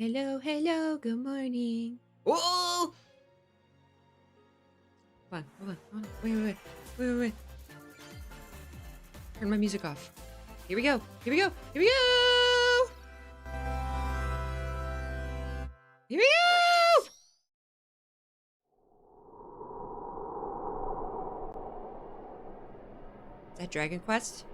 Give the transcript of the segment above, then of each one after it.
Hello, hello, good morning. Whoa! Hold on. Wait. Turn my music off. Here we go. Here we go. Here we go. Is that Dragon Quest?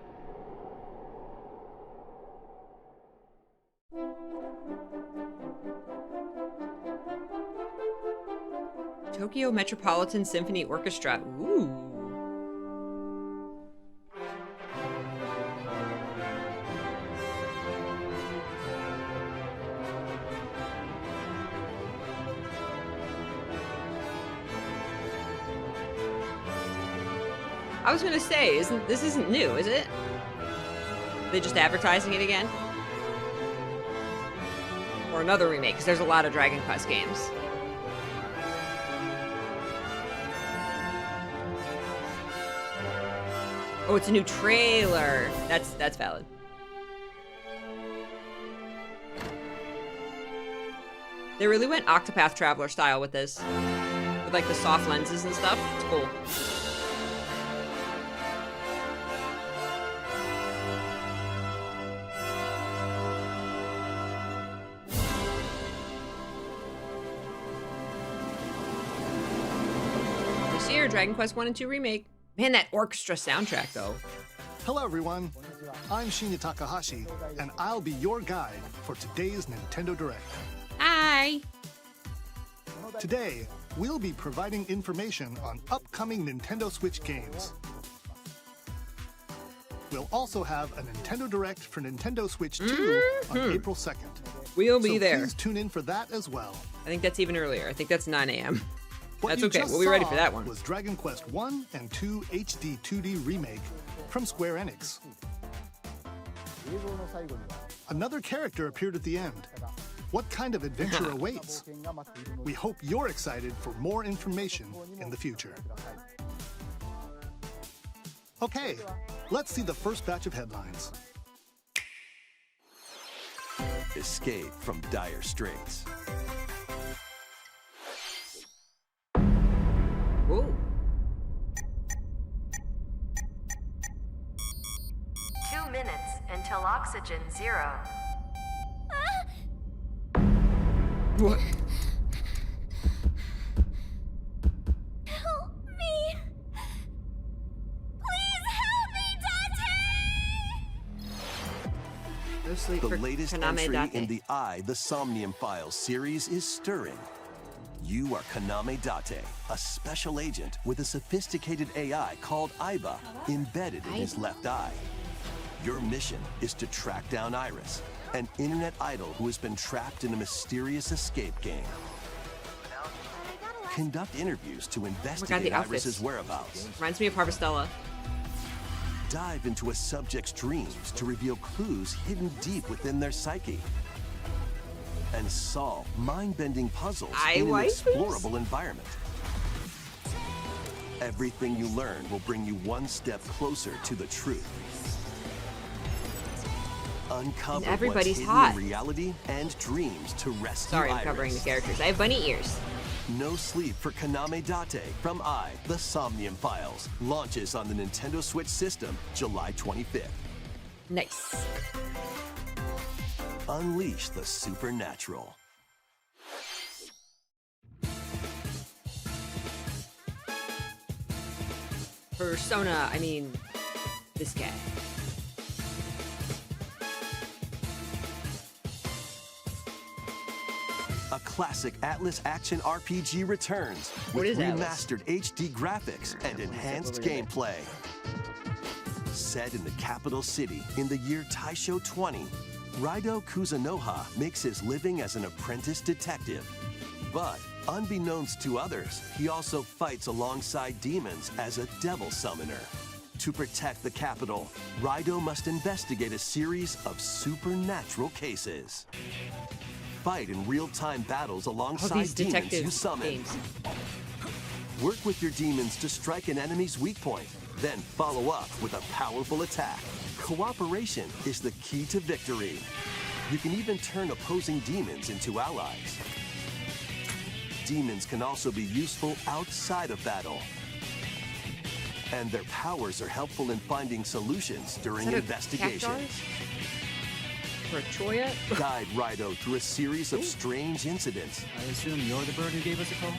Tokyo Metropolitan Symphony Orchestra. Ooh. I was gonna say, this isn't new, is it? Are they just advertising it again? Or another remake, because there's a lot of Dragon Quest games. Oh, it's a new trailer. That's valid. They really went Octopath Traveler style with this. With like the soft lenses and stuff. It's cool. This year, Dragon Quest 1 and 2 Remake. Man, that orchestra soundtrack, though. Hello, everyone. I'm Shinya Takahashi, and I'll be your guide for today's Nintendo Direct. Hi! Today, we'll be providing information on upcoming Nintendo Switch games. We'll also have a Nintendo Direct for Nintendo Switch 2 on April 2nd. We'll be there. Please tune in for that as well. I think that's even earlier. I think that's 9 a.m. What That's okay. We'll be ready for that one. Was Dragon Quest 1 and 2 HD 2D remake from Square Enix. Another character appeared at the end. What kind of adventure awaits? We hope you're excited for more information in the future. Okay, let's see the first batch of headlines. Escape from dire straits. Ooh. 2 minutes until oxygen 0. What? Help me! Please help me, Dante! Go sleep The for latest Kaname entry Date. in the The Somnium Files series is stirring. You are Kaname Date, a special agent with a sophisticated AI called Aiba embedded in his left eye. Your mission is to track down Iris, an internet idol who has been trapped in a mysterious escape game. Conduct interviews to investigate outfits. Iris's whereabouts. Reminds me of Harvestella. Dive into a subject's dreams to reveal clues hidden deep within their psyche. And solve mind-bending puzzles in an explorable environment. Everything you learn will bring you one step closer to the truth. Uncover everybody's what's hot. hidden in reality and dreams to rescue Sorry, I'm Iris. covering the characters. I have bunny ears. No Sleep for Kaname Date from The Somnium Files launches on the Nintendo Switch system July 25th. Nice. Unleash the supernatural. Persona, I mean, this guy. A classic Atlas action RPG returns What with is Atlas? remastered HD graphics and enhanced gameplay. Set in the capital city in the year Taisho 20, Raido Kuzunoha makes his living as an apprentice detective. But unbeknownst to others, he also fights alongside demons as a devil summoner. To protect the capital, Raido must investigate a series of supernatural cases. Fight in real-time battles All alongside these demons you detective summon. games. Work with your demons to strike an enemy's weak point, then follow up with a powerful attack. Cooperation is the key to victory. You can even turn opposing demons into allies. Demons can also be useful outside of battle. And their powers are helpful in finding solutions during investigations. Or a Troya? Guide Rido through a series of strange incidents. I assume you're the bird who gave us a call?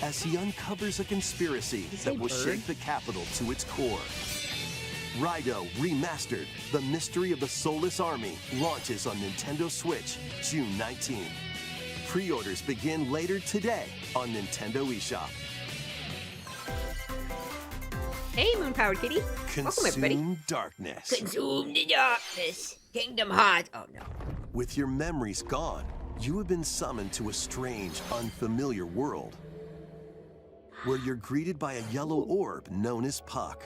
As he uncovers a conspiracy that will shake the capital to its core. Rido Remastered, The Mystery of the Soulless Army, launches on Nintendo Switch June 19th. Pre-orders begin later today on Nintendo eShop. Hey, Moon-Powered Kitty. Welcome, everybody. Consume darkness. Consume the darkness. Kingdom Hearts. Oh, no. With your memories gone, you have been summoned to a strange, unfamiliar world, where you're greeted by a yellow orb known as Puck.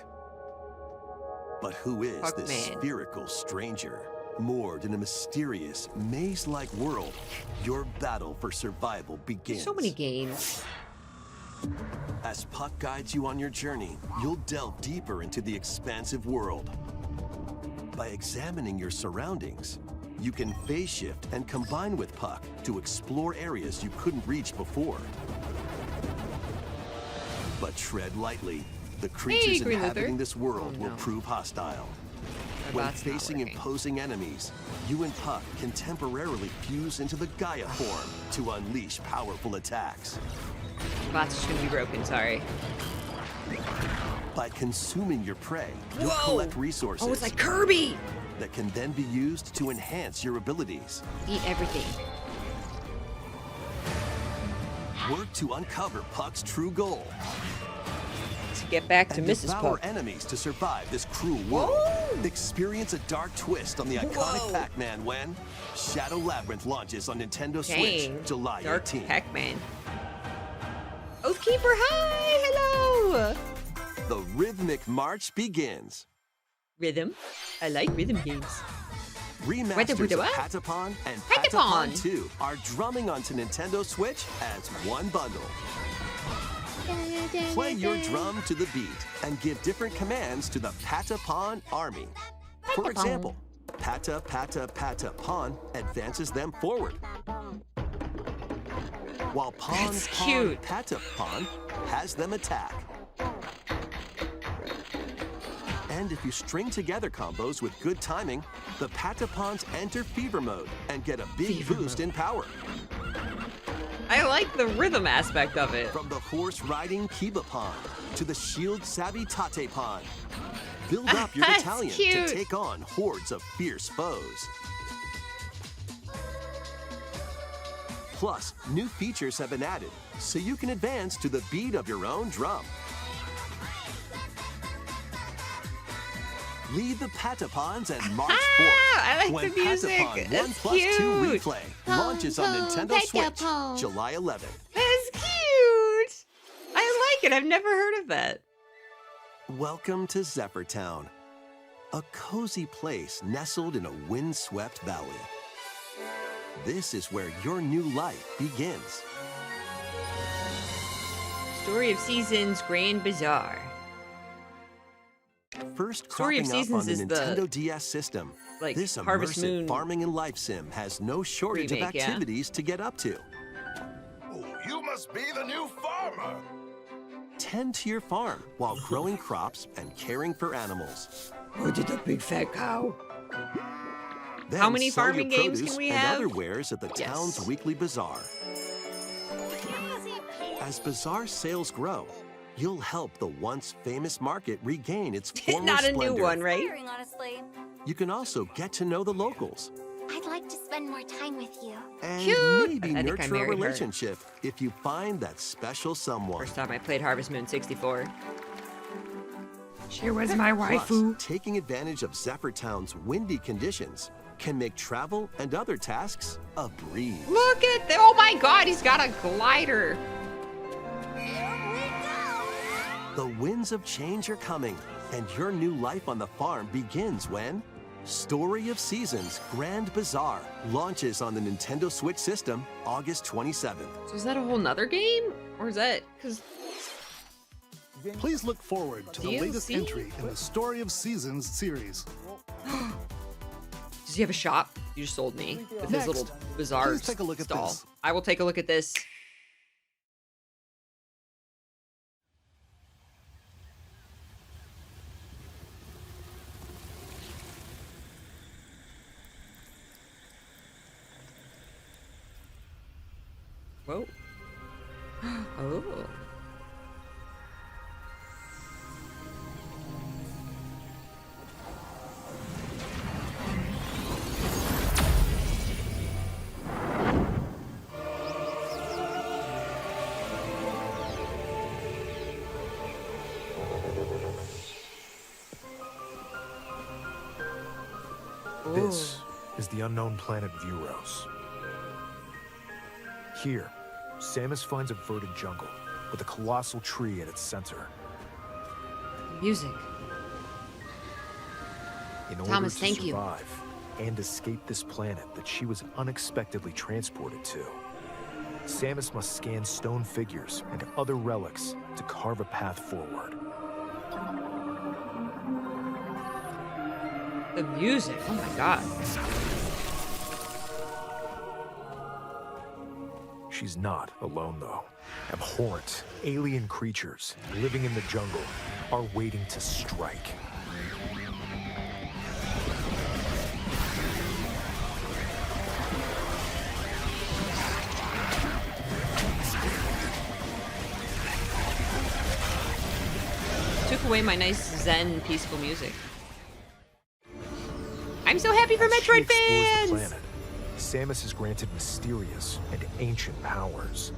But who is Puck this Man. spherical stranger? Moored in a mysterious, maze-like world, your battle for survival begins. So many games. As Puck guides you on your journey, you'll delve deeper into the expansive world. By examining your surroundings, you can phase shift and combine with Puck to explore areas you couldn't reach before. But tread lightly. The creatures Green inhabiting Luther. this world Oh, will no. prove hostile. When That's not facing working. imposing enemies, you and Puck can temporarily fuse into the Gaia form to unleash powerful attacks. Bots just gonna be broken, sorry. By consuming your prey, you'll Whoa! collect resources Oh, it's like Kirby! that can then be used to enhance your abilities. Eat everything. Work to uncover Puck's true goal To get back to and Mrs. devour Puck. enemies to survive this cruel world. Whoa! Experience a dark twist on the iconic Whoa! Pac-Man when Shadow Labyrinth launches on Nintendo Dang. Switch July Dark 18th. Pac-Man. Oathkeeper, hi! Hello! The rhythmic march begins. Rhythm. I like rhythm games. Remasters of what? Patapon and Patapon. Patapon 2 are drumming onto Nintendo Switch as one bundle. Play your drum to the beat and give different commands to the Patapon army. For Patapon. example, Pata Pata Patapon advances them forward, while Pon That's Pon cute. Patapon has them attack. And if you string together combos with good timing, the Patapons enter fever mode and get a big Fever boost mode. in power. I like the rhythm aspect of it. From the horse-riding Kibapon to the shield-savvy Tatepon, build up your That's battalion cute. to take on hordes of fierce foes. Plus, new features have been added, so you can advance to the beat of your own drum. Lead the Patapons and march forth. I like when the music. Patapon That's 1+2 cute. Replay launches on Nintendo Switch July 11th. That's cute. I like it. I've never heard of that. Welcome to Zephyr Town, a cozy place nestled in a windswept valley. This is where your new life begins. Story of Seasons Grand Bazaar. First Story of cropping up on Seasons the is the, Nintendo DS system, like, this Harvest immersive Moon farming and life sim has no shortage remake, of yeah? activities to get up to. Oh, you must be the new farmer. Tend to your farm while growing crops and caring for animals. Oh, did the big fat cow. Then How many sell your farming games produce can we and have? other wares at the Yes. town's weekly bazaar. As bazaar sales grow, you'll help the once famous market regain its former Not a splendor. new one, right? Tiring, honestly. You can also get to know the locals I'd like to spend more time with you. and Cute. maybe I think I nurture a married her. relationship if you find that special someone. First time I played Harvest Moon 64. She was my Plus, taking advantage of Zephyr Town's windy conditions can make travel and other tasks a breeze. Look at that. Oh my god, he's got a glider. The winds of change are coming, and your new life on the farm begins when Story of Seasons Grand Bazaar launches on the Nintendo Switch system August 27th. So is that a whole nother game? Or is that, because Please look forward to the latest DLC? entry in the Story of Seasons series. does he have a shop? You just sold me with Next, his little bizarre please take a look at stall. this. I will take a look at this. Whoa. Oh. This is the unknown planet Vuros. Here, Samus finds a verdant jungle with a colossal tree at its center. Music. In order Thomas, to thank you. survive and escape this planet that she was unexpectedly transported to, Samus must scan stone figures and other relics to carve a path forward. The music. Oh my god. She's not alone, though. Abhorrent, alien creatures living in the jungle are waiting to strike. Took away my nice zen, peaceful music. I'm so happy for As she Metroid explores fans! the planet, Samus is granted mysterious and ancient powers.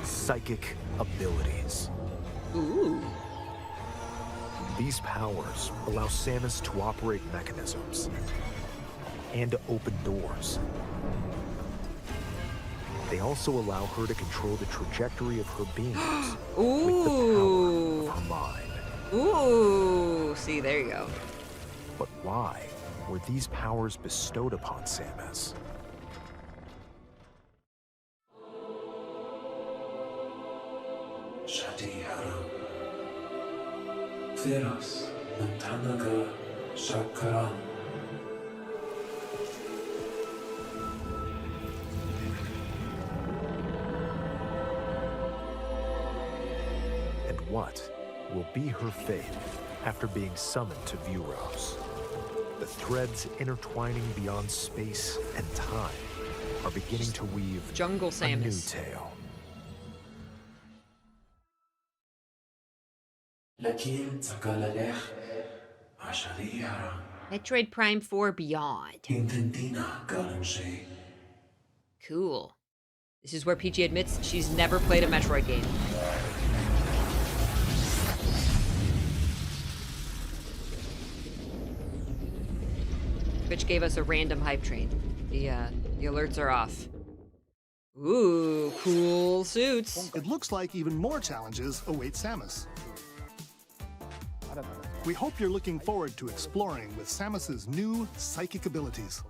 Psychic abilities. Ooh. These powers allow Samus to operate mechanisms and to open doors. They also allow her to control the trajectory of her beings with the Ooh. power of her mind. Ooh. See, there you go. But why were these powers bestowed upon Samus? And what will be her fate after being summoned to Vuros? The threads intertwining beyond space and time are beginning to weave Jungle a new Samus. tale. Metroid Prime 4 Beyond. Cool. This is where Peachy admits she's never played a Metroid game. Twitch gave us a random hype train. The alerts are off. Ooh, cool suits. It looks like even more challenges await Samus. We hope you're looking forward to exploring with Samus's new psychic abilities.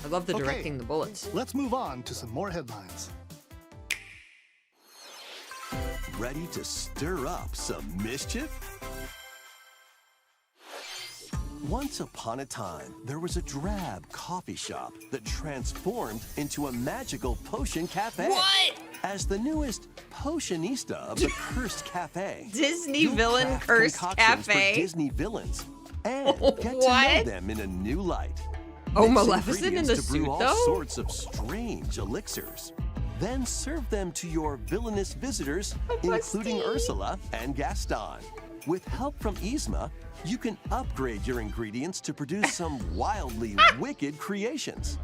I love the Okay. directing the bullets. Let's move on to some more headlines. Ready to stir up some mischief? Once upon a time, there was a drab coffee shop that transformed into a magical potion cafe. What? As the newest potionista of the cursed cafe, Disney you'll villain craft cursed concoctions cafe? for Disney villains and get to know What? them in a new light. Oh, Mix Maleficent in ingredients the to brew suit, all though? sorts of strange elixirs. Then serve them to your villainous visitors, including Busty. Ursula and Gaston. With help from Yzma, you can upgrade your ingredients to produce some wildly wicked creations.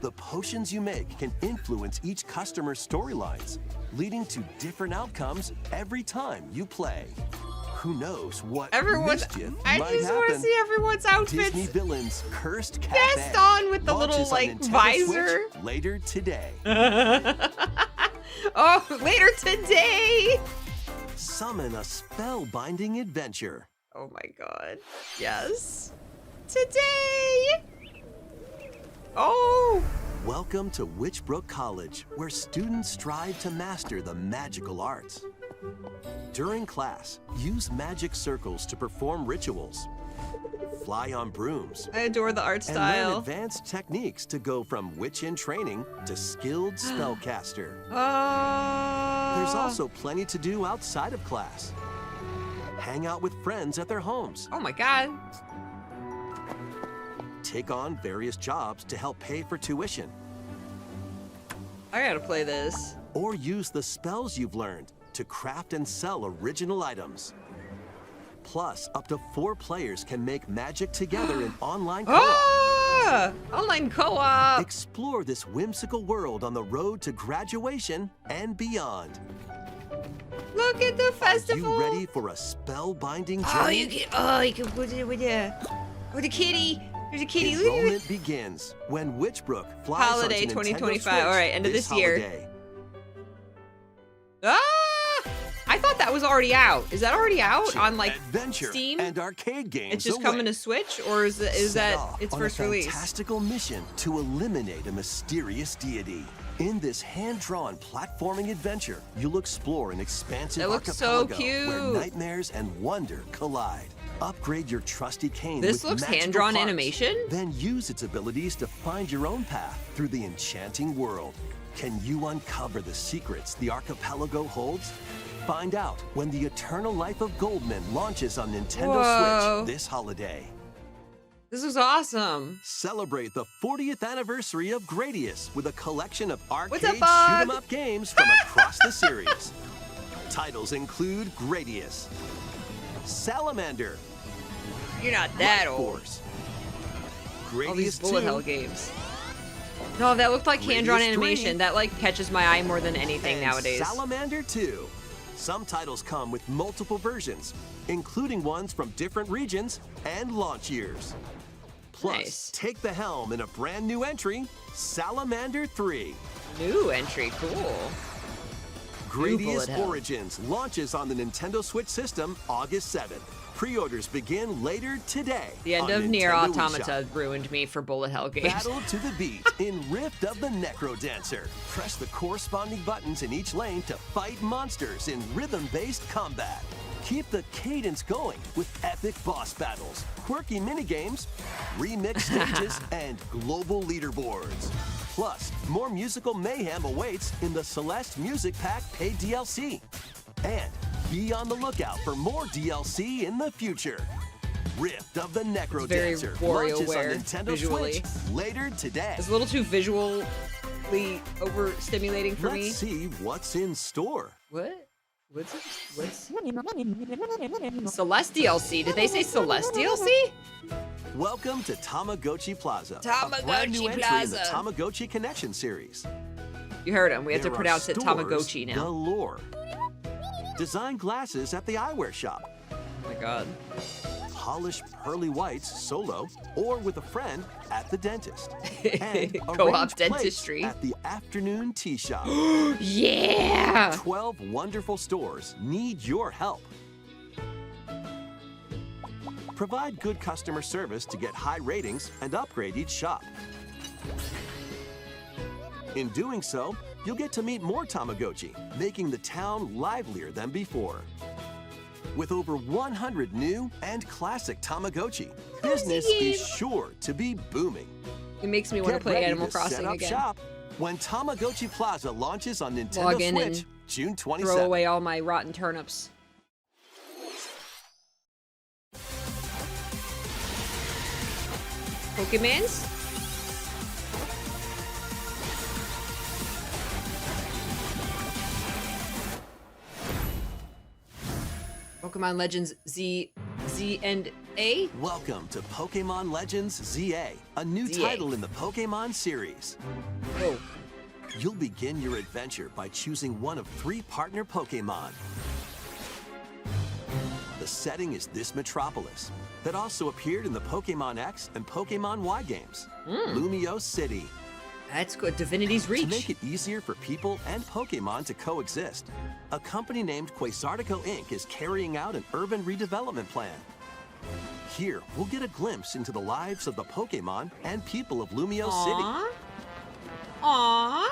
The potions you make can influence each customer's storylines, leading to different outcomes every time you play. Who knows what Everyone's. mischief I might just want to happen? see everyone's outfits. Disney Villains Cursed Cafe. Gaston with the little, Launches on like, Nintendo visor. Switch later today. Oh, later today. Summon a spellbinding adventure. Oh my god. Yes. Today. Oh. Welcome to Witchbrook College, where students strive to master the magical arts. During class, use magic circles to perform rituals fly on brooms, I adore the art and learn style. advanced techniques to go from witch in training to skilled spellcaster. Oh. There's also plenty to do outside of class. Hang out with friends at their homes. Oh my god. Take on various jobs to help pay for tuition. I gotta play this. Or use the spells you've learned to craft and sell original items. Plus, up to 4 players can make magic together in online co-op. Ah! Online co-op. Explore this whimsical world on the road to graduation and beyond. Look at the festival. Are you ready for a spellbinding journey? Oh, you can put it with the kitty. There's a kitty. Look at it. Enrollment begins when Witchbrook flies Holiday onto Nintendo 2025. Switch All right, end of this year. holiday. Ah! I thought that was already out. Is that already out on like Adventure Steam? and arcade games It's just await. coming to Switch, or is Set that off its on first a release? fantastical mission to eliminate a mysterious deity. In this hand-drawn platforming adventure, you'll explore an expansive That looks so archipelago where cute. nightmares and wonder collide. Upgrade your trusty cane This with looks magical hand-drawn parts. animation? Then use its abilities to find your own path through the enchanting world. Can you uncover the secrets the archipelago holds? Find out when the Eternal Life of Goldman launches on Nintendo Whoa. Switch this holiday. This is awesome. Celebrate the 40th anniversary of Gradius with a collection of arcade up, Bug? shoot-'em-up games from across the series. Titles include Gradius, Salamander, You're not that Light old. Force, All these Gradius bullet 2, hell games. No, that looked like hand-drawn Gradius 3, animation. That like catches my eye more than anything and nowadays. Salamander 2. Some titles come with multiple versions, including ones from different regions and launch years. Plus, Nice. take the helm in a brand new entry, Salamander 3. New entry, cool. bullet Gradius hell. Origins launches on the Nintendo Switch system August 7th. Pre-orders begin later today. The end on of Nier Nintendo Automata eShop. ruined me for bullet hell games. Battle to the beat in Rift of the Necro Dancer. Press the corresponding buttons in each lane to fight monsters in rhythm-based combat. Keep the cadence going with epic boss battles, quirky minigames, remixed stages, and global leaderboards. Plus, more musical mayhem awaits in the Celeste Music Pack paid DLC. And be on the lookout for more DLC in the future. Rift of the Necro very Dancer launches on WarioWare Nintendo visually. Switch later today. It's a little too visually overstimulating for Let's me. see what's in store. What? What's Celeste DLC? Did they say Celeste DLC? Welcome to Tamagotchi Plaza, a Tamagotchi brand new entry in the Plaza. Tamagotchi Connection series. You heard him. We have to There are pronounce it stores Tamagotchi now. galore. Design glasses at the eyewear shop. Oh my god. Polish pearly whites solo or with a friend at the dentist. And Co-op arrange plates dentistry. at the afternoon tea shop. Yeah! 12 wonderful stores need your help. Provide good customer service to get high ratings and upgrade each shop. In doing so, you'll get to meet more Tamagotchi, making the town livelier than before. With over 100 new and classic Tamagotchi, business is sure to be booming. It makes me want to Get play ready Animal to Crossing set up again. shop when Tamagotchi Plaza launches on Nintendo Log in Switch and June 27th. Throw away all my rotten turnips. Pokemans? Pokemon Legends Z and A? Welcome to Pokemon Legends ZA, a new ZA. title in the Pokemon series. Oh. You'll begin your adventure by choosing one of 3 partner Pokemon. The setting is this metropolis that also appeared in the Pokemon X and Pokemon Y games, Lumio City. That's good. Divinity's To make Reach. it easier for people and Pokemon to coexist, a company named Quasartico Inc. is carrying out an urban redevelopment plan. Here, we'll get a glimpse into the lives of the Pokemon and people of Lumio City. Aww. Aww.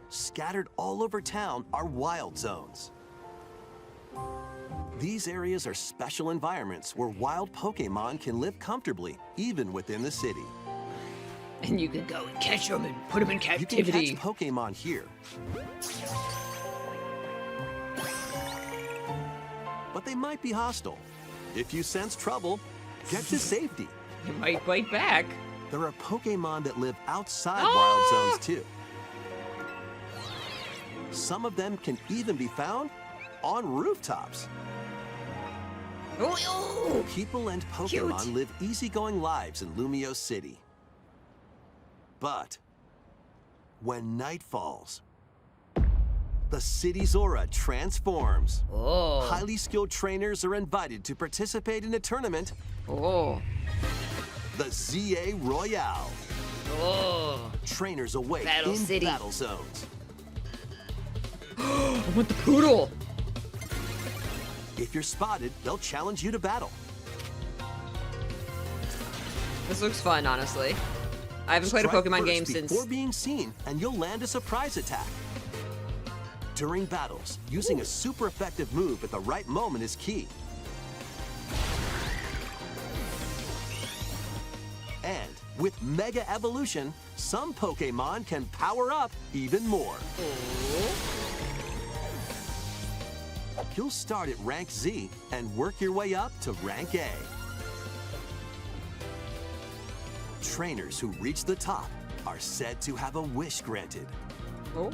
Scattered all over town are wild zones. These areas are special environments where wild Pokémon can live comfortably, even within the city. And you can go and catch them and put them in You can captivity. catch Pokémon here. But they might be hostile. If you sense trouble, get to safety. You might bite back. There are Pokémon that live outside Ah! wild zones too. Some of them can even be found on rooftops. Oh, People and Pokémon Cute. live easygoing lives in Lumio City. But when night falls, the city's aura transforms. oh, Highly skilled trainers are invited to participate in a tournament, oh, the ZA Royale. oh. Trainers await Battle in City. battle zones. I want the poodle. If you're spotted, they'll challenge you to battle. This looks fun, honestly. I haven't played a Strike Pokemon first game since. before being seen, and you'll land a surprise attack. During battles, using a super effective move at the right moment is key. And with Mega Evolution, some Pokémon can power up even more. You'll start at rank Z and work your way up to rank A. Trainers who reach the top are said to have a wish granted. Oh.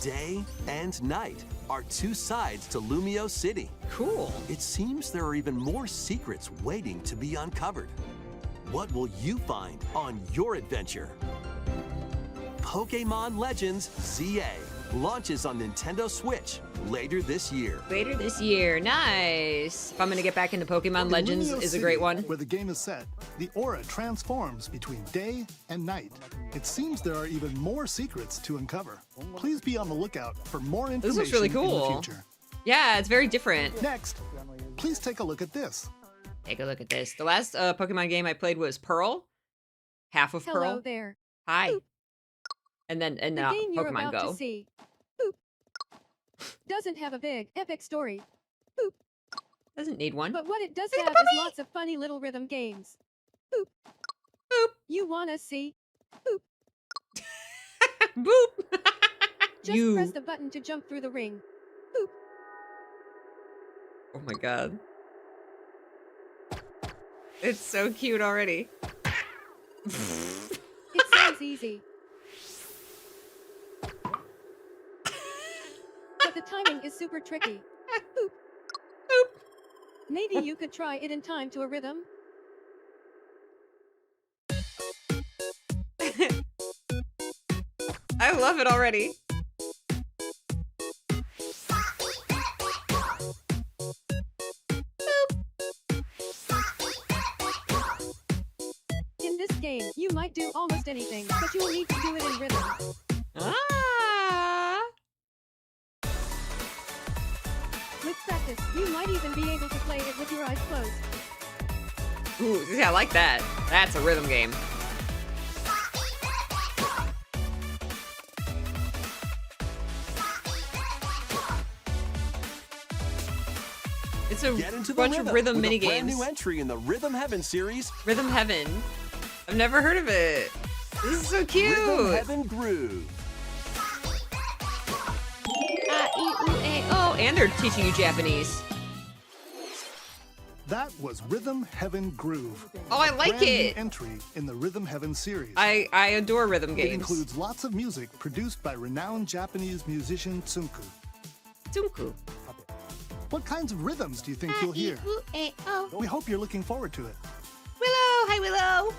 Day and night are two sides to Lumio City. Cool. It seems there are even more secrets waiting to be uncovered. What will you find on your adventure? Pokémon Legends ZA launches on Nintendo Switch later this year. Later this year. Nice. If I'm gonna get back into Pokemon In Legends, Lumio is a City, great one. Where the game is set, the aura transforms between day and night. It seems there are even more secrets to uncover. Please be on the lookout for more This information looks really in cool. the future. Yeah, it's very different. Next, please take a look at this. Take a look at this. The last Pokemon game I played was Pearl. Half of Hello Pearl. there. Hi. And then The game you're Pokemon about Go. to see boop, doesn't have a big, epic story, Doesn't need one. but what it does have is lots of funny little rhythm games. Boop. Boop. You wanna see? Boop. Just you. press the button to jump through the ring. Oh my god. It's so cute already. It sounds easy. But the timing is super tricky. Boop. Boop. Maybe you could try it in time to a rhythm. I love it already. In this game, you might do almost anything, but you will need to do it in rhythm. Ah. With practice, you might even be able to play it with your eyes closed. Ooh, yeah, I like that. That's a rhythm game. It's a Get into the bunch of rhythm with mini a brand games. new entry in the Rhythm Heaven series, Rhythm Heaven. I've never heard of it. This is so cute. Rhythm Heaven Groove. Oh, and they're teaching you Japanese. That was Rhythm Heaven Groove. Oh, I a like brand new it. entry in the Rhythm Heaven series. I adore rhythm It games. includes lots of music produced by renowned Japanese musician Tsunku. Tsunku. What kinds of rhythms do you think you'll hear? We hope you're looking forward to it. Willow, hi Willow.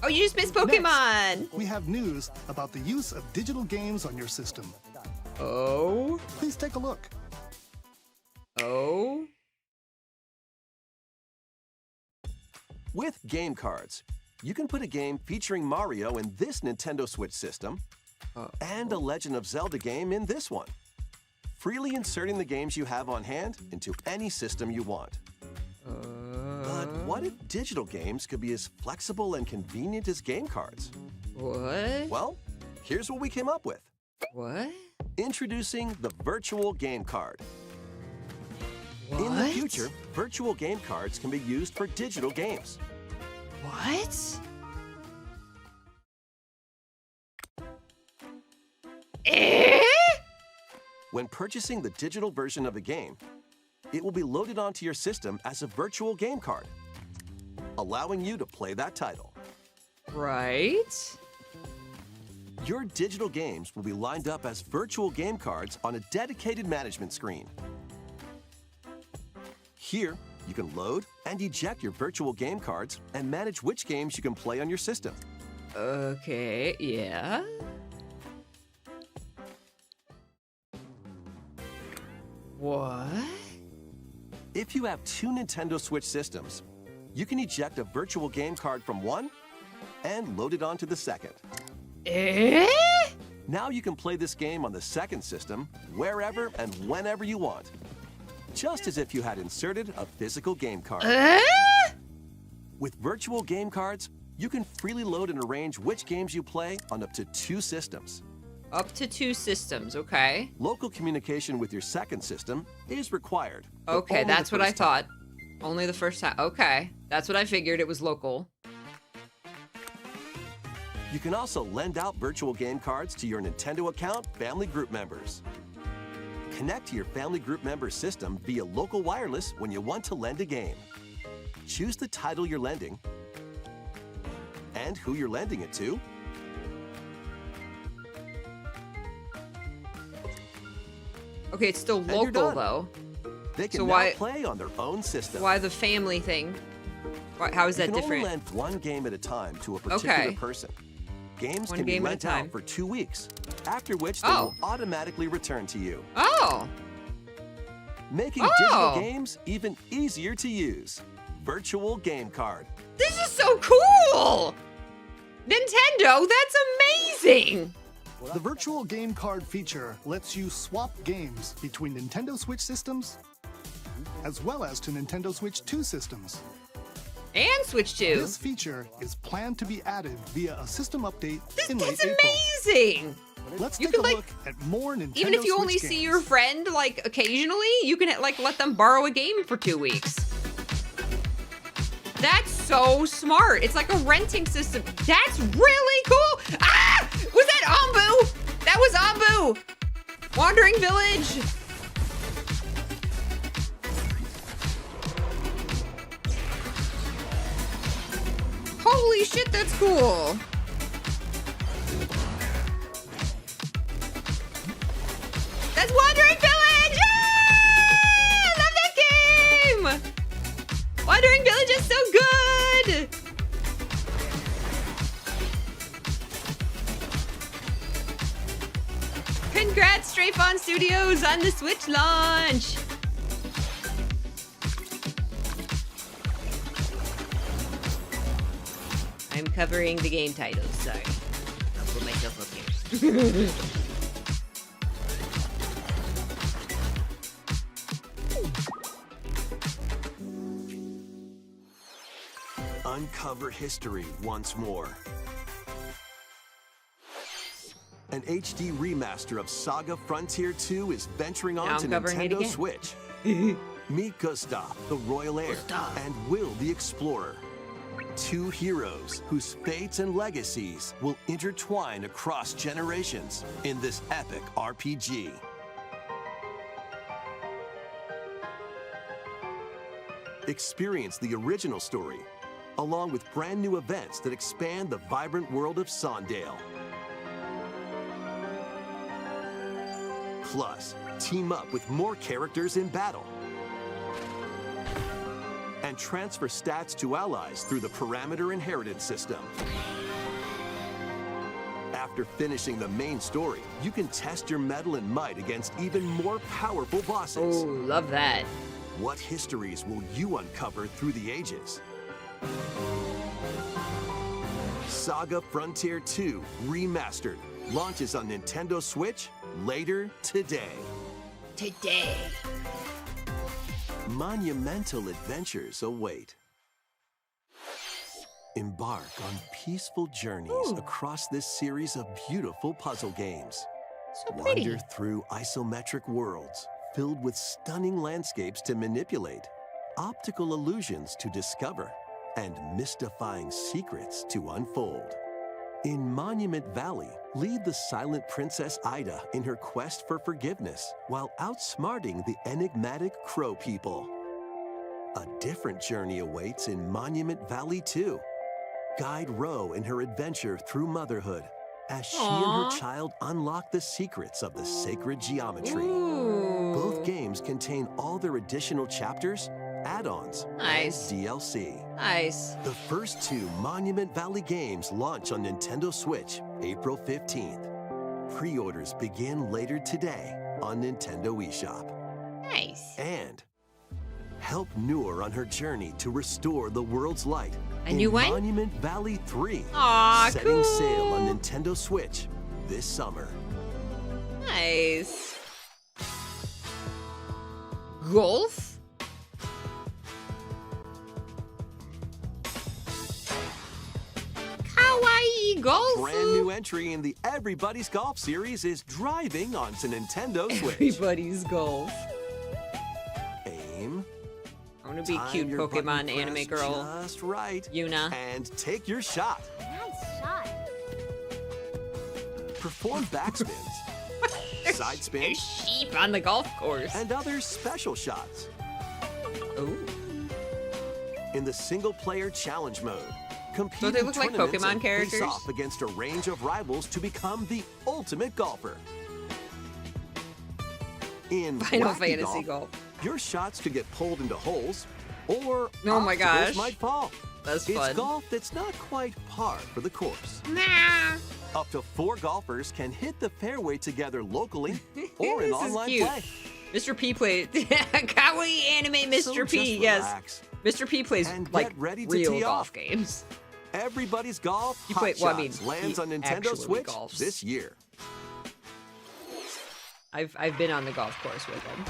Oh, you just missed Pokemon. We have news about the use of digital games on your system. Oh. Please take a look. Oh. With game cards, you can put a game featuring Mario in this Nintendo Switch system and a Legend of Zelda game in this one, freely inserting the games you have on hand into any system you want. But what if digital games could be as flexible and convenient as game cards? What? Well, here's what we came up with. What? Introducing the virtual game card. What? In the future, virtual game cards can be used for digital games. What? Eh? When purchasing the digital version of a game, it will be loaded onto your system as a virtual game card, allowing you to play that title. Right? Your digital games will be lined up as virtual game cards on a dedicated management screen. Here, you can load and eject your virtual game cards and manage which games you can play on your system. Okay, yeah. What? If you have two Nintendo Switch systems, you can eject a virtual game card from one and load it onto the second. Eh? Now you can play this game on the second system wherever and whenever you want, just as if you had inserted a physical game card. With virtual game cards, you can freely load and arrange which games you play on up to 2 systems. Up to 2 systems, okay. Local communication with your second system is required. but Okay, only the that's what I first time. thought. Only the first time. Okay, that's what I figured. It was local. You can also lend out virtual game cards to your Nintendo account family group members. Connect to your family group member system via local wireless when you want to lend a game. Choose the title you're lending and who you're lending it to. Okay, it's still you're local done. though. They can So now why- play on their own system. Why the family thing? How is You that can different? only lend one game at a time to a particular Okay. person. Games One can be game at a lent time. out for 2 weeks, after which they Oh. will automatically return to you, Oh, making Oh. digital games even easier to use. Virtual game card. this is so cool! Nintendo, that's amazing! The virtual game card feature lets you swap games between Nintendo Switch systems as well as to Nintendo Switch 2 systems. And Switch 2. This feature is planned to be added via a system update in late That's April. amazing! Let's You take a can, like, look at more Nintendo Even if you only Switch see games. your friend, like, occasionally, you can, like, let them borrow a game for 2 weeks. That's so smart. It's like a renting system. That's really cool. Ah! Was that Ambu? That was Ambu! Wandering Village! Holy shit, that's cool. That's Wandering Village! Ah! I love that game! Wandering Village is so good! Congrats, Strafe On Studios, on the Switch launch! I'm covering the game titles, sorry. I'll put myself up here. Uncover history once more. An HD remaster of Saga Frontier 2 is venturing Now onto I'm covering it Nintendo again. Switch. Meet Gustav, the Royal Heir, and Will, the Explorer. 2 heroes whose fates and legacies will intertwine across generations in this epic RPG. Experience the original story, along with brand new events that expand the vibrant world of Sondale. Plus, team up with more characters in battle. And transfer stats to allies through the parameter inheritance system. After finishing the main story, you can test your mettle and might against even more powerful bosses. Oh, love that. What histories will you uncover through the ages? Saga Frontier 2 Remastered launches on Nintendo Switch later today. Today. Monumental adventures await. Embark on peaceful journeys Ooh. across this series of beautiful puzzle games. So pretty. Wander through isometric worlds filled with stunning landscapes to manipulate, optical illusions to discover, and mystifying secrets to unfold. In Monument Valley, lead the silent Princess Ida in her quest for forgiveness while outsmarting the enigmatic Crow People. A different journey awaits in Monument Valley 2. Guide Ro in her adventure through motherhood as she and Aw. her child unlock the secrets of the sacred geometry. Ooh. Both games contain all their additional chapters, add-ons, Nice. and DLC. Nice. The first 2 Monument Valley games launch on Nintendo Switch April 15th. Pre-orders begin later today on Nintendo eShop. Nice. And help Noor on her journey to restore the world's light A in new one? Monument Valley 3, Aw, setting cool. sail on Nintendo Switch this summer. Nice. Golf? Kawaii golf? Brand new entry in the Everybody's Golf series is driving onto Nintendo Switch. Everybody's golf. Aim, I want to be time cute your button Pokemon anime press girl. just right, Yuna. and take your shot. Nice shot. Perform backspins, side There's spins, sheep on the golf course. and other special shots. Ooh. In the single-player challenge mode, compete Don't they in look like tournaments Pokemon and characters? face off against a range of rivals to become the ultimate golfer. In Final Wacky Fantasy golf. your shots could get pulled into holes, or Oh my obstacles gosh. might fall. That's It's fun. golf that's not quite par for the course. Nah. Up to 4 golfers can hit the fairway together locally or in This is online cute. play. Mr. P played Kawaii anime Mr. So P. just Yes. relax. Mr. P plays And like get ready to real tee golf off. games. Everybody's Golf He Hot play- well, I Shots mean, lands he on Nintendo actually Switch golfs. this year. I've been on the golf course with him.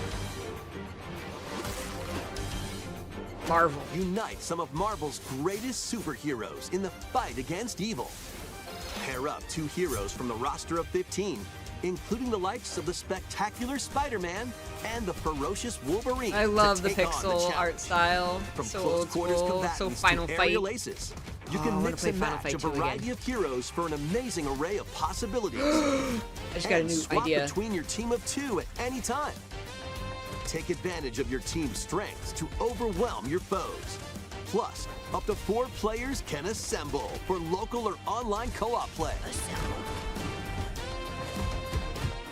Marvel. Unite some of Marvel's greatest superheroes in the fight against evil. Pair up 2 heroes from the roster of 15, including the likes of the spectacular Spider-Man and the ferocious Wolverine. I to love the take on pixel art challenge. style. From So close old quarters school. combatants So Final to Fight. aerial aces. You Oh, I can wanna mix play and Final match Fight a 2 again. variety of heroes for an amazing array of possibilities. I just got a And new swap idea. between your team of 2 at any time. Take advantage of your team's strengths to overwhelm your foes. Plus, up to 4 players can assemble for local or online co-op play.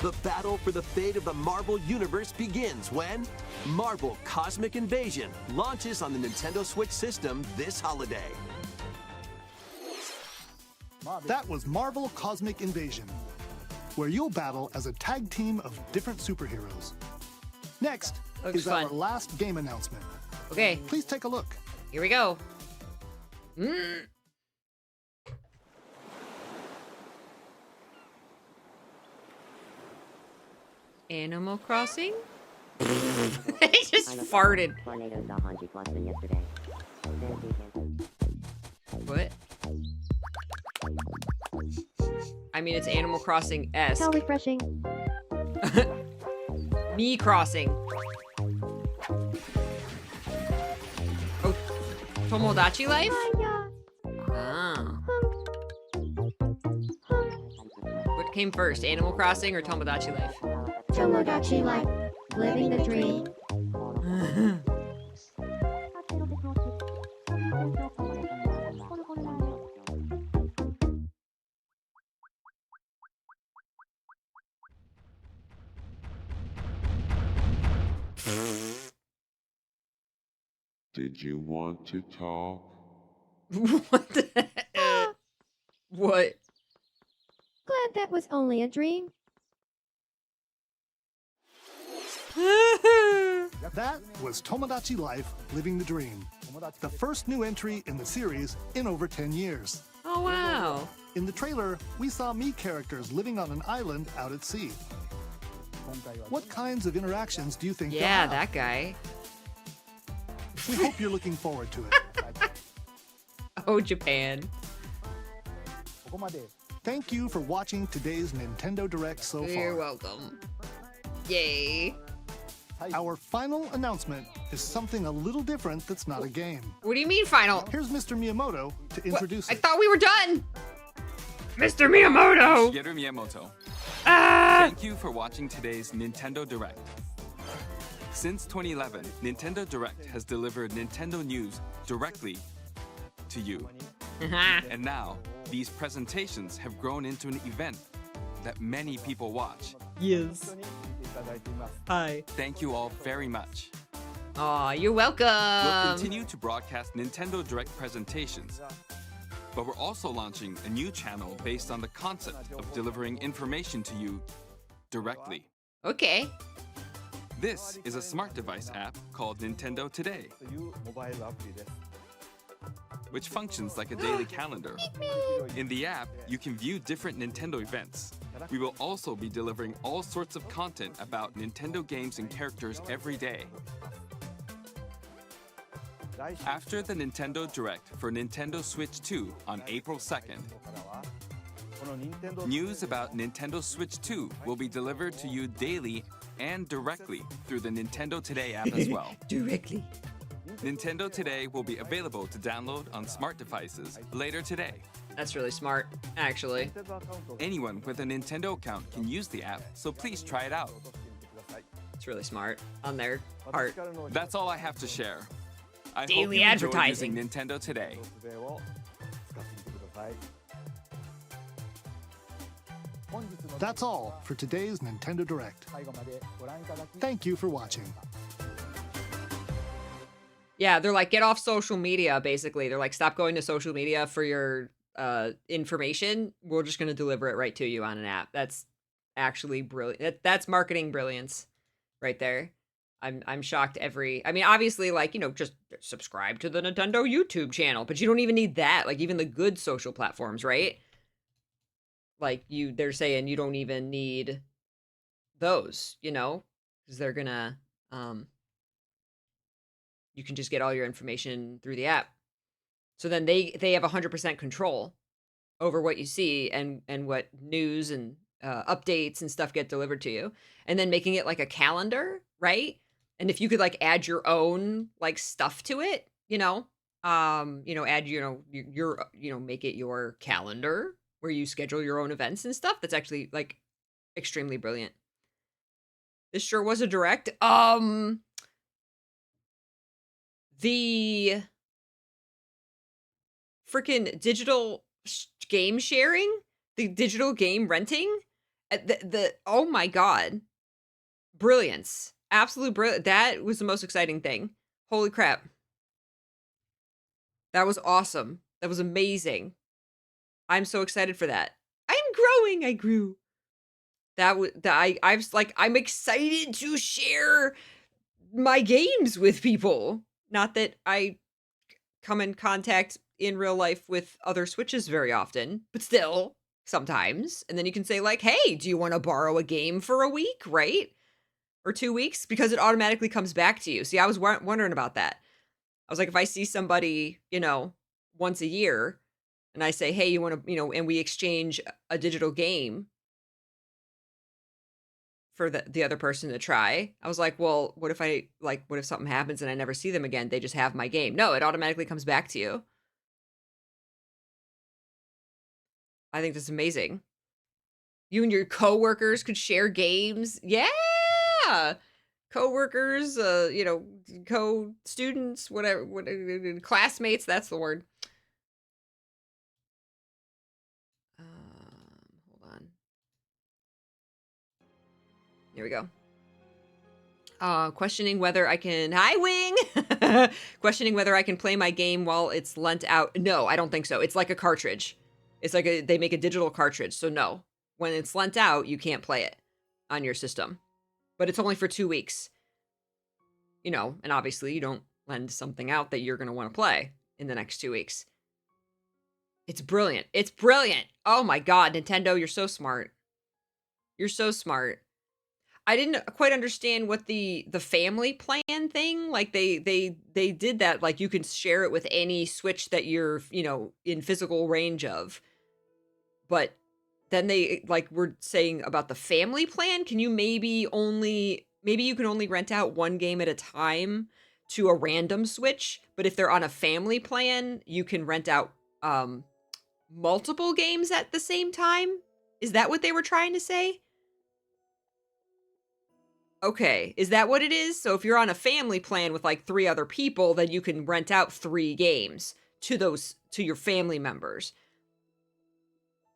The battle for the fate of the Marvel Universe begins when Marvel Cosmic Invasion launches on the Nintendo Switch system this holiday. That was Marvel Cosmic Invasion, where you'll battle as a tag team of different superheroes. Next Looks is our fun. last game announcement. Okay, Please take a look. here we go. Animal Crossing? He just farted. What? I mean, it's Animal Crossing-esque. How refreshing. Me Crossing. Oh, Tomodachi Life? Ah. What came first, Animal Crossing or Tomodachi Life? Tomodachi life. Living the dream. Did you want to talk? What the What? Glad that was only a dream. That was Tomodachi Life Living the Dream, the first new entry in the series in over 10 years. Oh, wow. In the trailer, we saw Mii characters living on an island out at sea. What kinds of interactions do you think they'll Yeah, have? that guy. We hope you're looking forward to it. Oh, Japan. Thank you for watching today's Nintendo Direct so far. You're welcome. Yay. Our final announcement is something a little different that's not a game. What do you mean final? Here's Mr. Miyamoto to introduce I it. thought we were done. Mr. Miyamoto. Shigeru Miyamoto. Ah! Thank you for watching today's Nintendo Direct. Since 2011, Nintendo Direct has delivered Nintendo news directly to you. And now, these presentations have grown into an event that many people watch. Yes. Hi. Thank you all very much. Aw, you're welcome. We'll continue to broadcast Nintendo Direct presentations, but we're also launching a new channel based on the concept of delivering information to you directly. Okay. This is a smart device app called Nintendo Today, which functions like a daily calendar. In the app, you can view different Nintendo events. We will also be delivering all sorts of content about Nintendo games and characters every day. After the Nintendo Direct for Nintendo Switch 2 on April 2nd, news about Nintendo Switch 2 will be delivered to you daily and directly through the Nintendo Today app as well. Directly. Nintendo Today will be available to download on smart devices later today. That's really smart, actually. Anyone with a Nintendo account can use the app, so please try it out. It's really smart on their part. That's all I have to share. I hope Daily you enjoy advertising. using Nintendo Today. That's all for today's Nintendo Direct. Thank you for watching. Yeah, they're like, get off social media, basically. They're like, stop going to social media for your information. We're just going to deliver it right to you on an app. That's actually brilliant. That's marketing brilliance right there. I'm shocked I mean, obviously, like, you know, just subscribe to the Nintendo YouTube channel, but you don't even need that. Like, even the good social platforms, right? Like, they're saying you don't even need those, you know? Because they're gonna, you can just get all your information through the app. So then they have 100% control over what you see and what news and updates and stuff get delivered to you. And then making it like a calendar, right? And if you could like add your own like stuff to it, you know, add, make it your calendar where you schedule your own events and stuff. That's actually like extremely brilliant. This sure was a direct. The freaking digital game sharing, the digital game renting, oh my god, brilliance, absolute brilliant. That was the most exciting thing. Holy crap, that was awesome. That was amazing. I'm so excited for that. I'm growing. I grew. I was like, I'm excited to share my games with people. Not that I come in contact in real life with other Switches very often, but still, sometimes. And then you can say like, hey, do you want to borrow a game for a week, right? Or 2 weeks? Because it automatically comes back to you. See, I was wondering about that. I was like, if I see somebody, you know, once a year, and I say, hey, you want to, you know, and we exchange a digital game for the other person to try. I was like, well, what if something happens and I never see them again? They just have my game. No, it automatically comes back to you. I think that's amazing. You and your coworkers could share games. Yeah. Coworkers, co-students, whatever, classmates, that's the word. Hold on. Here we go. Questioning whether I can... Hi, Wing! Questioning whether I can play my game while it's lent out. No, I don't think so. It's like a cartridge. It's like they make a digital cartridge, so no. When it's lent out, you can't play it on your system. But it's only for 2 weeks. You know, and obviously you don't lend something out that you're going to want to play in the next 2 weeks. It's brilliant. It's brilliant. Oh my god, Nintendo, you're so smart. You're so smart. I didn't quite understand what the family plan thing, like, they did that, like, you can share it with any Switch that you're, in physical range of, but then they, like, were saying about the family plan, can you maybe you can only rent out 1 game at a time to a random Switch, but if they're on a family plan, you can rent out, multiple games at the same time? Is that what they were trying to say? Okay, is that what it is? So if you're on a family plan with, like, 3 other people, then you can rent out 3 games to your family members.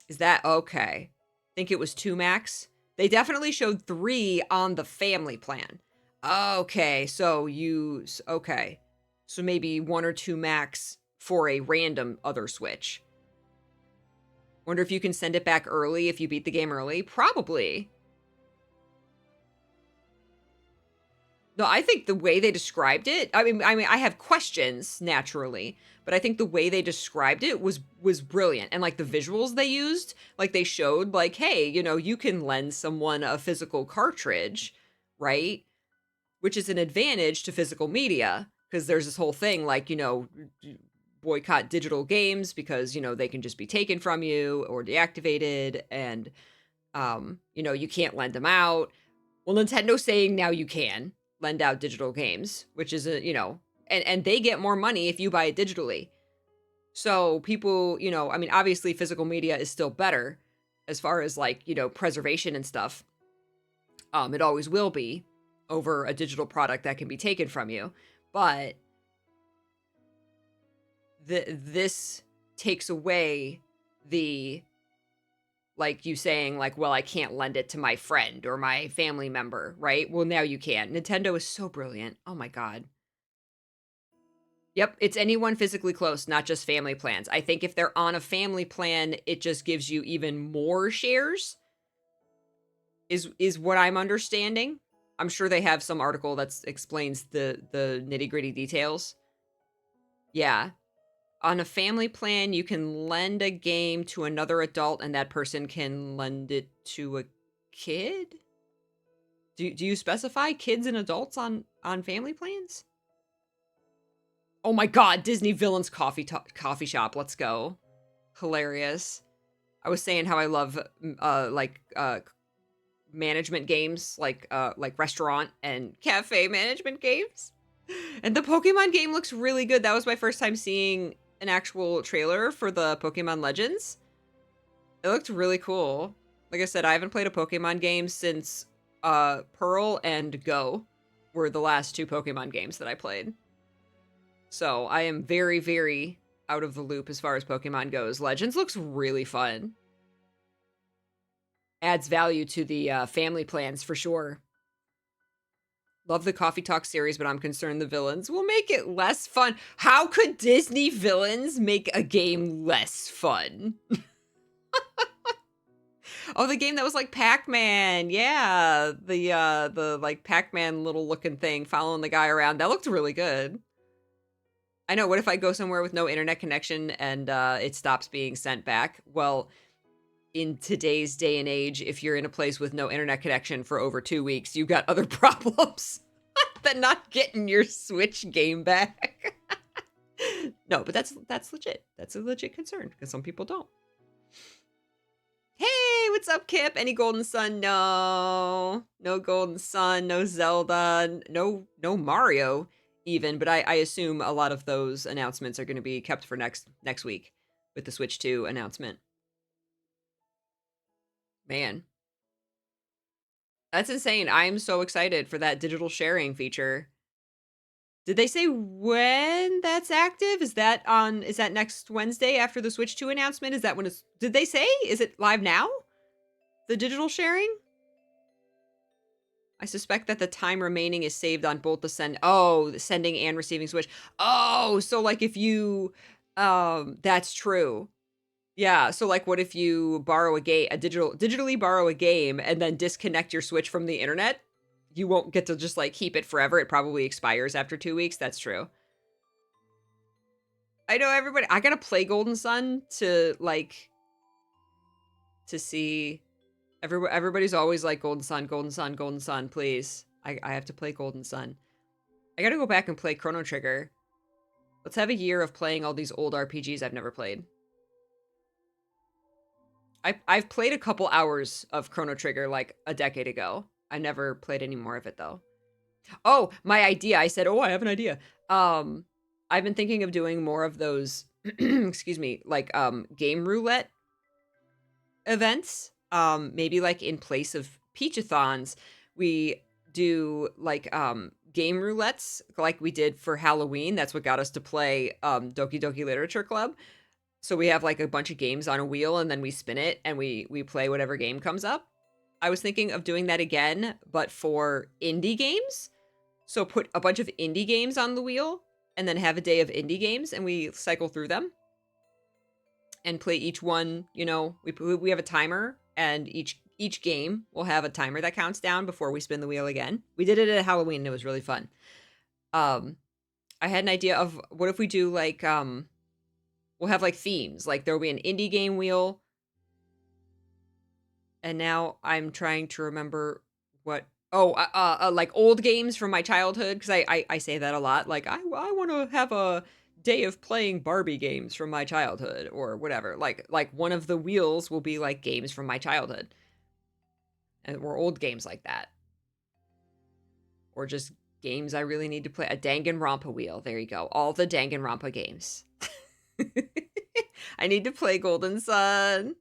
Is that okay? Think it was 2 max? They definitely showed 3 on the family plan. Okay, so okay. So maybe 1 or 2 max for a random other Switch. Wonder if you can send it back early if you beat the game early? Probably. No, I think the way they described it, I have questions naturally, but I think the way they described it was brilliant. And like the visuals they used, like they showed like, hey, you can lend someone a physical cartridge, right? Which is an advantage to physical media because there's this whole thing like, boycott digital games because, they can just be taken from you or deactivated and you can't lend them out. Well, Nintendo's saying now you can lend out digital games, which is and they get more money if you buy it digitally. So people, obviously physical media is still better as far as like, preservation and stuff. It always will be over a digital product that can be taken from you. But this takes away the like you saying like, well, I can't lend it to my friend or my family member, right? Well, now you can. Nintendo is so brilliant. Oh my God. Yep, it's anyone physically close, not just family plans. I think if they're on a family plan, it just gives you even more shares. Is what I'm understanding. I'm sure they have some article that explains the nitty-gritty details. Yeah. On a family plan, you can lend a game to another adult and that person can lend it to a kid? Do you specify kids and adults on family plans? Oh my God, Disney Villains coffee shop. Let's go. Hilarious. I was saying how I love management games like restaurant and cafe management games. And the Pokemon game looks really good. That was my first time seeing an actual trailer for the Pokemon Legends. It looked really cool. Like I said, I haven't played a Pokemon game since Pearl and Go were the last 2 Pokemon games that I played. So I am very, very out of the loop as far as Pokemon goes. Legends looks really fun. Adds value to the family plans for sure. Love the Coffee Talk series, but I'm concerned the villains will make it less fun. How could Disney villains make a game less fun? Oh, the game that was like Pac-Man. Yeah, the like Pac-Man little looking thing following the guy around. That looked really good. I know, what if I go somewhere with no internet connection and it stops being sent back? Well, in today's day and age, if you're in a place with no internet connection for over 2 weeks, you've got other problems than not getting your Switch game back. No, but that's legit. That's a legit concern because some people don't. Hey, what's up, Kip? Any Golden Sun? No. No Golden Sun, no Zelda, no Mario even, but I assume a lot of those announcements are going to be kept for next week with the Switch 2 announcement. Man. That's insane. I am so excited for that digital sharing feature. Did they say when that's active? Is that next Wednesday after the Switch 2 announcement? Is that when did they say? Is it live now? The digital sharing? I suspect that the time remaining is saved on both the sending and receiving Switch. Oh, so like if you, that's true. Yeah, so like what if you borrow digitally borrow a game and then disconnect your Switch from the internet? You won't get to just like keep it forever. It probably expires after 2 weeks. That's true. I know everybody. I gotta play Golden Sun to see Everybody's always like Golden Sun, Golden Sun, Golden Sun, please. I have to play Golden Sun. I gotta go back and play Chrono Trigger. Let's have a year of playing all these old RPGs I've never played. I've played a couple hours of Chrono Trigger like a decade ago. I never played any more of it though. Oh, my idea. I said, oh, I have an idea. I've been thinking of doing more of those, excuse me, like game roulette events. Maybe like in place of Peachathons, we do like game roulettes like we did for Halloween. That's what got us to play Doki Doki Literature Club. So we have like a bunch of games on a wheel and then we spin it and we play whatever game comes up. I was thinking of doing that again, but for indie games. So put a bunch of indie games on the wheel and then have a day of indie games and we cycle through them and play each one. You know, we have a timer and each game will have a timer that counts down before we spin the wheel again. We did it at Halloween and it was really fun. I had an idea of what if we do like we'll have like themes. Like there'll be an indie game wheel. And now I'm trying to remember what. Oh, like old games from my childhood, because I say that a lot. Like I want to have a day of playing Barbie games from my childhood or whatever. Like one of the wheels will be like games from my childhood, or old games like that, or just games I really need to play. A Danganronpa wheel. There you go. All the Danganronpa games. I need to play Golden Sun.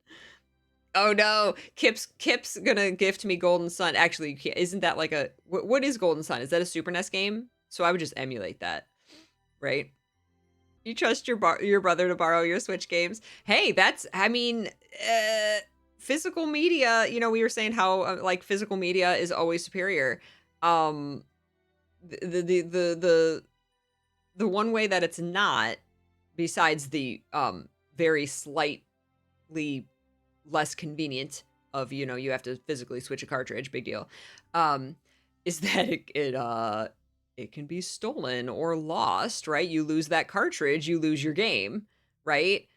Oh no, Kip's gonna gift me Golden Sun. Actually, isn't that like a what is Golden Sun? Is that a Super NES game? So I would just emulate that, right? You trust your brother to borrow your Switch games? Hey, that's physical media. You know, we were saying how like physical media is always superior. The one way that it's not, besides the very slightly less convenient of, you know, you have to physically switch a cartridge, big deal, is that it can be stolen or lost, right? You lose that cartridge, you lose your game, right?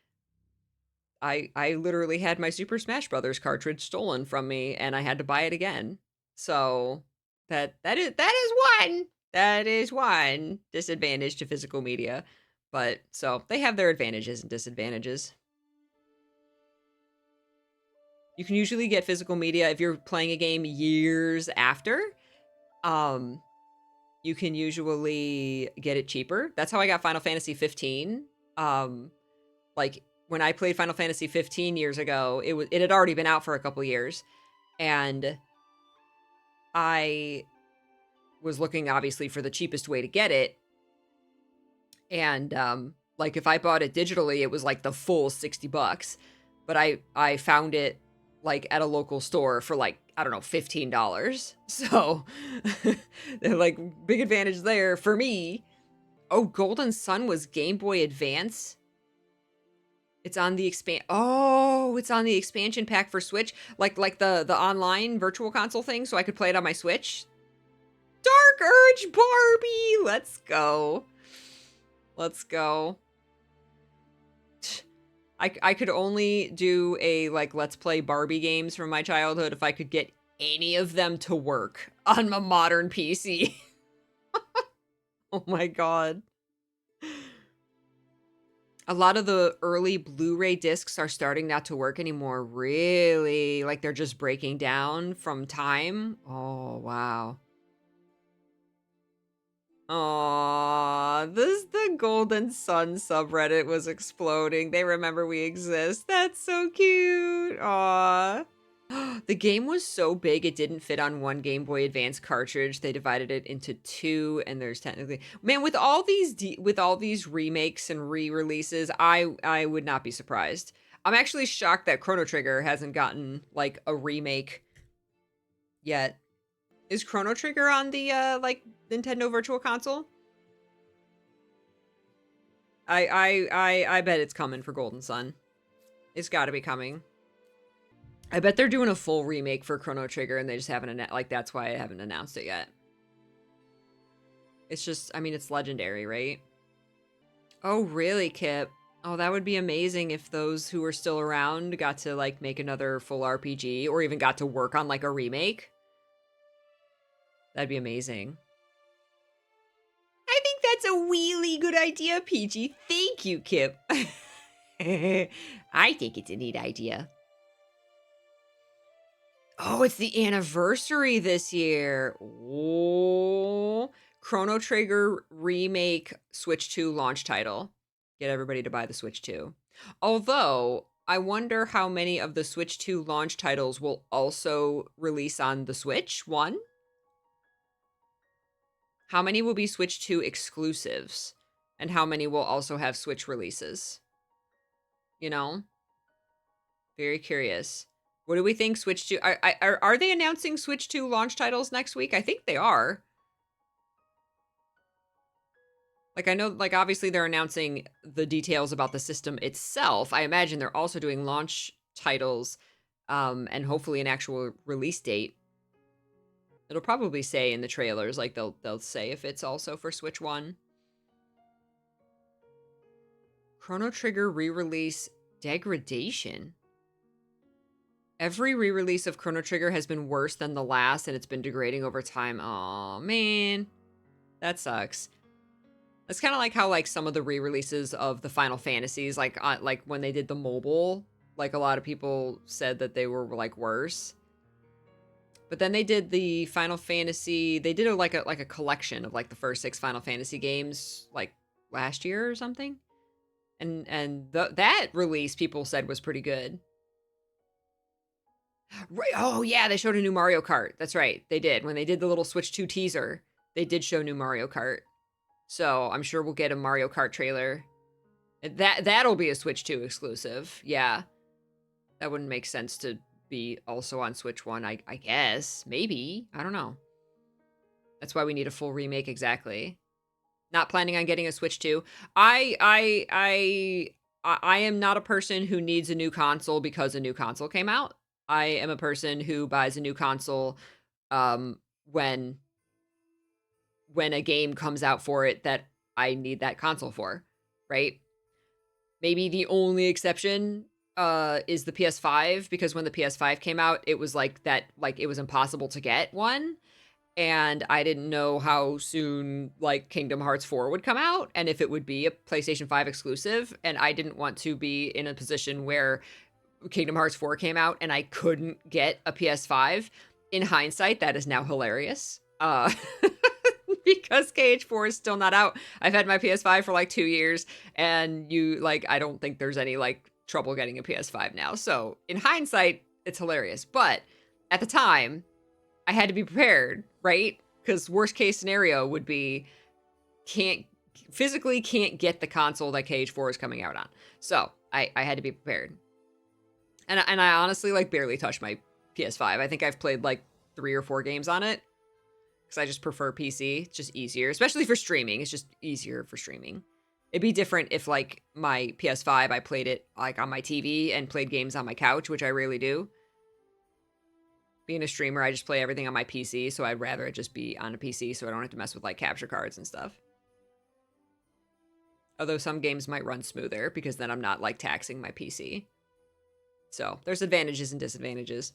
I literally had my Super Smash Brothers cartridge stolen from me and I had to buy it again. So that is one disadvantage to physical media. But so they have their advantages and disadvantages. You can usually get physical media if you're playing a game years after. You can usually get it cheaper. That's how I got Final Fantasy 15. Like when I played Final Fantasy 15 years ago, it had already been out for a couple years, and I was looking obviously for the cheapest way to get it. And like if I bought it digitally, it was like the full $60. But I found it like at a local store for like, I don't know, $15. So like big advantage there for me. Oh, Golden Sun was Game Boy Advance. It's on the it's on the expansion pack for Switch, like the online virtual console thing, so I could play it on my Switch. Dark Urge Barbie, let's go. Let's go. I could only do a like let's play Barbie games from my childhood if I could get any of them to work on my modern PC. Oh my god. A lot of the early Blu-ray discs are starting not to work anymore, really. Like they're just breaking down from time. Oh, wow. Aw, the Golden Sun subreddit was exploding. They remember we exist. That's so cute. Aw. The game was so big it didn't fit on one Game Boy Advance cartridge. They divided it into two, and there's technically, man, with all these remakes and re-releases, I would not be surprised. I'm actually shocked that Chrono Trigger hasn't gotten like a remake yet. Is Chrono Trigger on the like Nintendo Virtual Console? I bet it's coming for Golden Sun. It's got to be coming. I bet they're doing a full remake for Chrono Trigger and they just haven't like that's why I haven't announced it yet. It's just, I mean, it's legendary, right? Oh, really, Kip? Oh, that would be amazing if those who are still around got to, like, make another full RPG or even got to work on, like, a remake. That'd be amazing. I think that's a really good idea, Peachy. Thank you, Kip. I think it's a neat idea. Oh, it's the anniversary this year. Oh, Chrono Trigger remake Switch 2 launch title. Get everybody to buy the Switch 2. Although, I wonder how many of the Switch 2 launch titles will also release on the Switch 1? How many will be Switch 2 exclusives? And how many will also have Switch releases? You know? Very curious. What do we think Switch 2... Are they announcing Switch 2 launch titles next week? I think they are. Like, I know, like, obviously they're announcing the details about the system itself. I imagine they're also doing launch titles, and hopefully an actual release date. It'll probably say in the trailers, like, they'll say if it's also for Switch 1. Chrono Trigger re-release degradation. Every re-release of Chrono Trigger has been worse than the last, and it's been degrading over time. Aw, man. That sucks. It's kind of like how, like, some of the re-releases of the Final Fantasies, like when they did the mobile, like, a lot of people said that they were, like, worse. But then they did the Final Fantasy, they did like a collection of, like, the first 6 Final Fantasy games, like, last year or something. And that release people said was pretty good. Right. Oh, yeah, they showed a new Mario Kart. That's right. They did. When they did the little Switch 2 teaser, they did show new Mario Kart. So I'm sure we'll get a Mario Kart trailer. That'll be a Switch 2 exclusive. Yeah. That wouldn't make sense to be also on Switch 1, I guess. Maybe. I don't know. That's why we need a full remake, exactly. Not planning on getting a Switch 2. I am not a person who needs a new console because a new console came out. I am a person who buys a new console when a game comes out for it that I need that console for, right? Maybe the only exception is the PS5, because when the PS5 came out, it was like that, like, it was impossible to get one. And I didn't know how soon, like, Kingdom Hearts 4 would come out and if it would be a PlayStation 5 exclusive. And I didn't want to be in a position where Kingdom Hearts 4 came out and I couldn't get a PS5. In hindsight, that is now hilarious. Because KH4 is still not out. I've had my PS5 for like 2 years, and I don't think there's any, like, trouble getting a PS5 now. So in hindsight, it's hilarious. But at the time, I had to be prepared, right? Because worst case scenario would be physically can't get the console that KH4 is coming out on. So I had to be prepared. And I honestly, like, barely touched my PS5. I think I've played like 3 or 4 games on it because I just prefer PC. It's just easier, especially for streaming. It's just easier for streaming. It'd be different if, like, my PS5, I played it, like, on my TV and played games on my couch, which I rarely do. Being a streamer, I just play everything on my PC, so I'd rather it just be on a PC so I don't have to mess with, like, capture cards and stuff. Although some games might run smoother because then I'm not, like, taxing my PC. So there's advantages and disadvantages.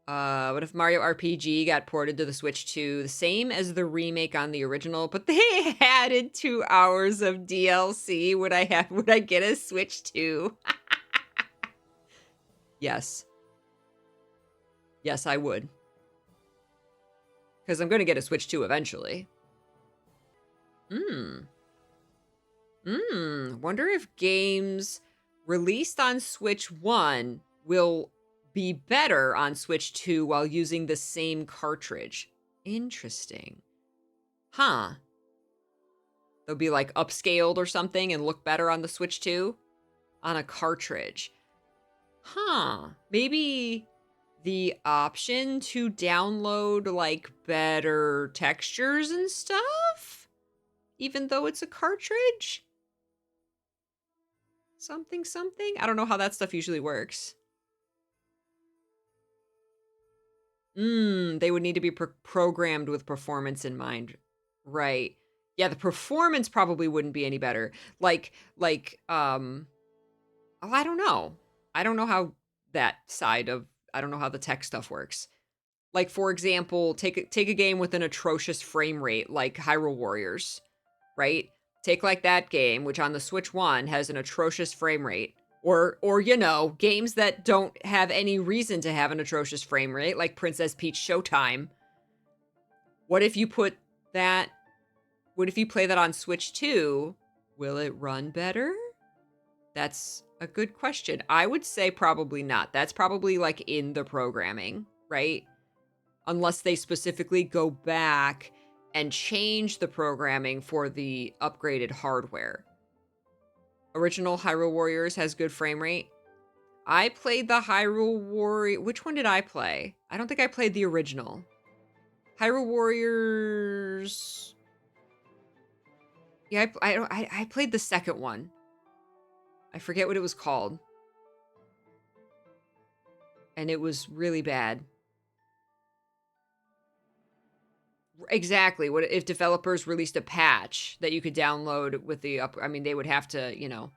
What if Mario RPG got ported to the Switch 2, the same as the remake on the original, but they added 2 hours of DLC? Would I get a Switch 2? Yes. Yes, I would. Because I'm going to get a Switch 2 eventually. Wonder if games released on Switch 1 will be better on Switch 2 while using the same cartridge. Interesting. Huh. They'll be, like, upscaled or something and look better on the Switch 2 on a cartridge. Huh. Maybe the option to download, like, better textures and stuff, even though it's a cartridge? Something. I don't know how that stuff usually works. They would need to be programmed with performance in mind. Right. Yeah, the performance probably wouldn't be any better. Oh, I don't know. I don't know how that side of I don't know how the tech stuff works. Like, for example, take a game with an atrocious frame rate like Hyrule Warriors, right? Take like that game, which on the Switch 1 has an atrocious frame rate, or you know, games that don't have any reason to have an atrocious frame rate, like Princess Peach Showtime. What if you put that what if you play that on Switch 2? Will it run better? That's a good question. I would say probably not. That's probably like in the programming, right? Unless they specifically go back and change the programming for the upgraded hardware. Original Hyrule Warriors has good frame rate. I played the Hyrule Warrior. Which one did I play? I don't think I played the original. Hyrule Warriors. Yeah, I played the second one. I forget what it was called. And it was really bad. Exactly. What if developers released a patch that you could download with the I mean, they would have to, you know,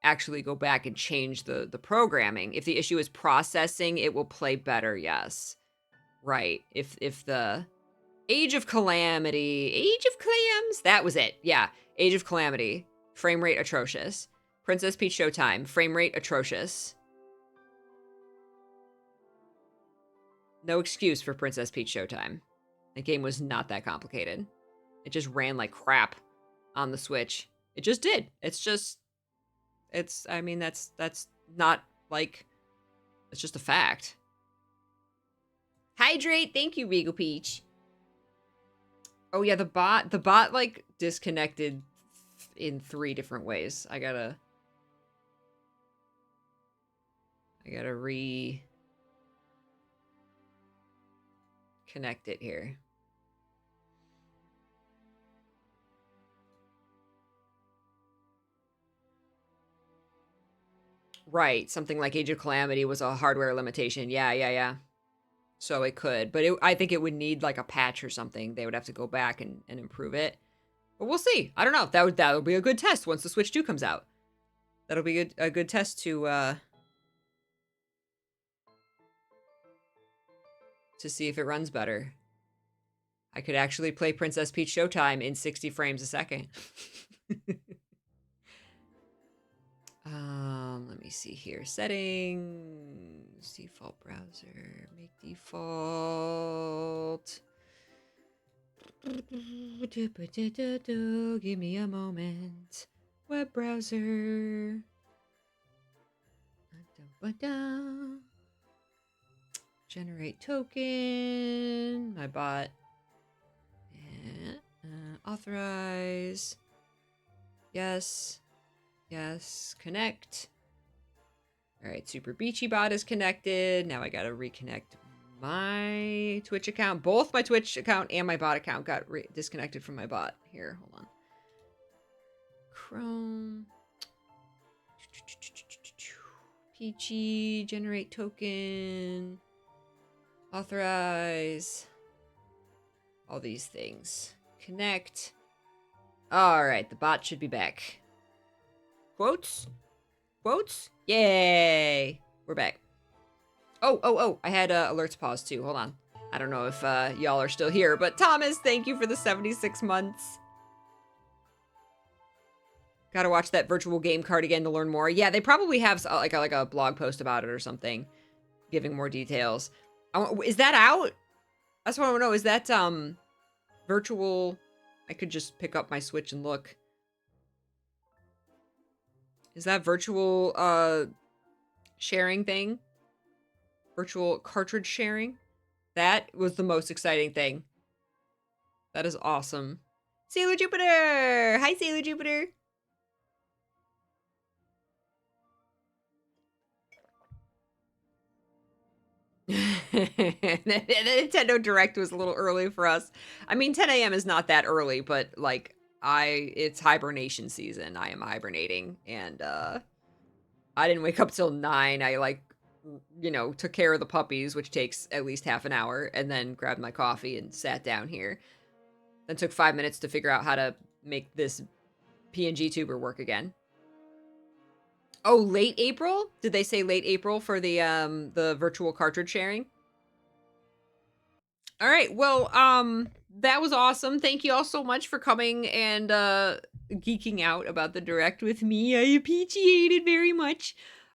actually go back and change the programming. If the issue is processing, it will play better, yes. Right. If the Age of Calamity, Age of Clams, that was it. Yeah. Age of Calamity, frame rate atrocious. Princess Peach Showtime, frame rate atrocious. No excuse for Princess Peach Showtime. The game was not that complicated. It just ran like crap on the Switch. It just did. I mean, that's not like, it's just a fact. Hydrate. Thank you, Regal Peach. Oh yeah, the bot like disconnected in 3 different ways. I gotta reconnect it here. Right, something like Age of Calamity was a hardware limitation. Yeah. So it could, but I think it would need like a patch or something. They would have to go back and improve it. But we'll see. I don't know. That'll be a good test once the Switch 2 comes out. That'll be a good test to see if it runs better. I could actually play Princess Peach Showtime in 60 frames a second. Let me see here. Settings, default browser, make default. Give me a moment. Web browser. Generate token. My bot. Authorize. Yes. Yes. Connect. Alright, Super Beachy bot is connected. Now I gotta reconnect my Twitch account. Both my Twitch account and my bot account got disconnected from my bot. Here, hold on. Chrome. Peachy. Generate token. Authorize. All these things. Connect. Alright, the bot should be back. Quotes? Quotes? Yay! We're back. Oh, I had alerts paused too. Hold on. I don't know if y'all are still here, but Thomas, thank you for the 76 months. Gotta watch that virtual game card again to learn more. Yeah, they probably have like a blog post about it or something, giving more details. Is that out? That's what I want to know. Is that virtual? I could just pick up my Switch and look. Is that virtual sharing thing? Virtual cartridge sharing? That was the most exciting thing. That is awesome. Sailor Jupiter! Hi, Sailor Jupiter! The Nintendo Direct was a little early for us. I mean, 10 a.m. is not that early, but like, it's hibernation season. I am hibernating, and I didn't wake up till 9. I like, you know, took care of the puppies, which takes at least half an hour, and then grabbed my coffee and sat down here. Then took 5 minutes to figure out how to make this PNG tuber work again. Oh, late April? Did they say late April for the virtual cartridge sharing? All right. Well, that was awesome. Thank you all so much for coming and geeking out about the direct with me. I appreciate it very much.